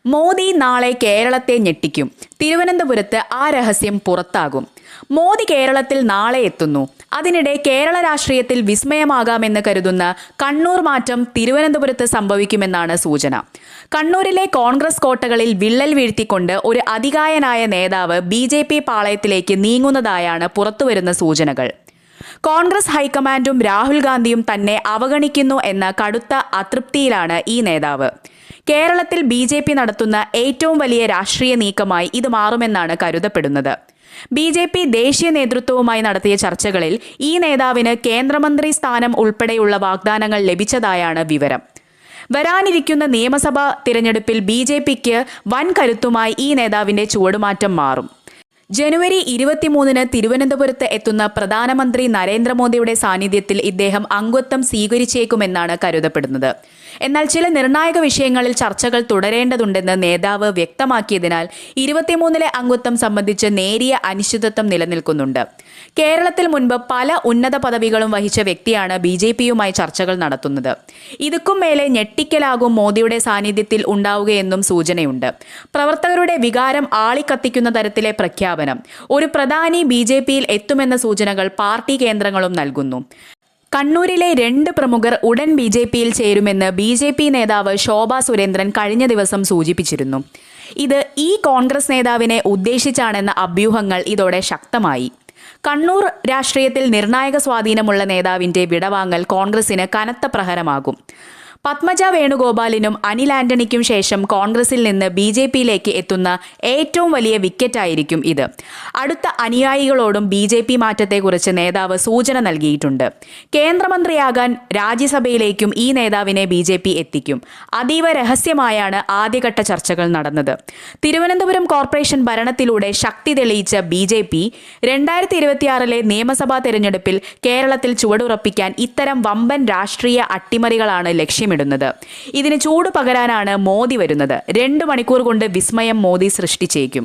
മോദി നാളെ കേരളത്തെ ഞെട്ടിക്കും. തിരുവനന്തപുരത്ത് ആ രഹസ്യം പുറത്താകും. മോദി കേരളത്തിൽ നാളെ എത്തുന്നു. അതിനിടെ കേരള രാഷ്ട്രീയത്തിൽ വിസ്മയമാകാമെന്ന് കരുതുന്ന കണ്ണൂർ മാറ്റം തിരുവനന്തപുരത്ത് സംഭവിക്കുമെന്നാണ് സൂചന. കണ്ണൂരിലെ കോൺഗ്രസ് കോട്ടകളിൽ വിള്ളൽ വീഴ്ത്തിക്കൊണ്ട് ഒരു അതികായനായ നേതാവ് BJP പാളയത്തിലേക്ക് നീങ്ങുന്നതായാണ് പുറത്തുവരുന്ന സൂചനകൾ. കോൺഗ്രസ് ഹൈക്കമാൻഡും രാഹുൽ ഗാന്ധിയും തന്നെ അവഗണിക്കുന്നു എന്ന കടുത്ത അതൃപ്തിയിലാണ് ഈ നേതാവ്. കേരളത്തിൽ BJP നടത്തുന്ന ഏറ്റവും വലിയ രാഷ്ട്രീയ നീക്കമായി ഇത് മാറുമെന്നാണ് കരുതപ്പെടുന്നത്. BJP ദേശീയ നേതൃത്വവുമായി നടത്തിയ ചർച്ചകളിൽ ഈ നേതാവിന് കേന്ദ്രമന്ത്രി സ്ഥാനം ഉൾപ്പെടെയുള്ള വാഗ്ദാനങ്ങൾ ലഭിച്ചതായാണ് വിവരം. വരാനിരിക്കുന്ന നിയമസഭാ തിരഞ്ഞെടുപ്പിൽ BJPക്ക് വൻ കരുത്തുമായി ഈ നേതാവിന്റെ ചുവടുമാറ്റം മാറും. ജനുവരി 23-ന് തിരുവനന്തപുരത്ത് എത്തുന്ന പ്രധാനമന്ത്രി നരേന്ദ്രമോദിയുടെ സാന്നിധ്യത്തിൽ ഇദ്ദേഹം അംഗത്വം സ്വീകരിച്ചേക്കുമെന്നാണ് കരുതപ്പെടുന്നത്. എന്നാൽ ചില നിർണായക വിഷയങ്ങളിൽ ചർച്ചകൾ തുടരേണ്ടതുണ്ടെന്ന് നേതാവ് വ്യക്തമാക്കിയതിനാൽ 23-ലെ അംഗത്വം സംബന്ധിച്ച് നേരിയ അനിശ്ചിതത്വം നിലനിൽക്കുന്നുണ്ട്. കേരളത്തിൽ മുൻപ് പല ഉന്നത പദവികളും വഹിച്ച വ്യക്തിയാണ് BJPയുമായി ചർച്ചകൾ നടത്തുന്നത്. ഇതുക്കും മേലെ ഞെട്ടിക്കലാകും മോദിയുടെ സാന്നിധ്യത്തിൽ ഉണ്ടാവുകയെന്നും സൂചനയുണ്ട്. പ്രവർത്തകരുടെ വികാരം ആളിക്കത്തിക്കുന്ന തരത്തിലെ പ്രഖ്യാപനം ഒരു പ്രധാനി BJPയിൽ എത്തുമെന്ന സൂചനകൾ പാർട്ടി കേന്ദ്രങ്ങളും നൽകുന്നു. കണ്ണൂരിലെ 2 പ്രമുഖർ ഉടൻ BJPയിൽ ചേരുമെന്ന് BJP നേതാവ് ശോഭാ സുരേന്ദ്രൻ കഴിഞ്ഞ ദിവസം സൂചിപ്പിച്ചിരുന്നു. ഇത് ഈ കോൺഗ്രസ് നേതാവിനെ ഉദ്ദേശിച്ചാണെന്ന അഭ്യൂഹങ്ങൾ ഇതോടെ ശക്തമായി. കണ്ണൂർ രാഷ്ട്രീയത്തിൽ നിർണായക സ്വാധീനമുള്ള നേതാവിന്റെ വിടവാങ്ങൽ കോൺഗ്രസിന് കനത്ത പ്രഹരമാകും. പത്മജ വേണുഗോപാലിനും അനിൽ ആന്റണിക്കും ശേഷം കോൺഗ്രസിൽ നിന്ന് BJPയിലേക്ക് എത്തുന്ന ഏറ്റവും വലിയ വിക്കറ്റായിരിക്കും ഇത്. അടുത്ത അനുയായികളോടും BJP മാറ്റത്തെക്കുറിച്ച് നേതാവ് സൂചന നൽകിയിട്ടുണ്ട്. കേന്ദ്രമന്ത്രിയാകാൻ രാജ്യസഭയിലേക്കും ഈ നേതാവിനെ BJP എത്തിക്കും. അതീവ രഹസ്യമായാണ് ആദ്യഘട്ട ചർച്ചകൾ നടന്നത്. തിരുവനന്തപുരം കോർപ്പറേഷൻ ഭരണത്തിലൂടെ ശക്തി തെളിയിച്ച BJP 2026-ലെ നിയമസഭാ തെരഞ്ഞെടുപ്പിൽ കേരളത്തിൽ ചുവടുറപ്പിക്കാൻ ഇത്തരം വമ്പൻ രാഷ്ട്രീയ അട്ടിമറികളാണ് ലക്ഷ്യമിടുന്നത്. ഇതിന് ചൂട് പകരാനാണ് മോദി വരുന്നത്. 2 മണിക്കൂർ കൊണ്ട് വിസ്മയം മോദി സൃഷ്ടിച്ചേക്കും.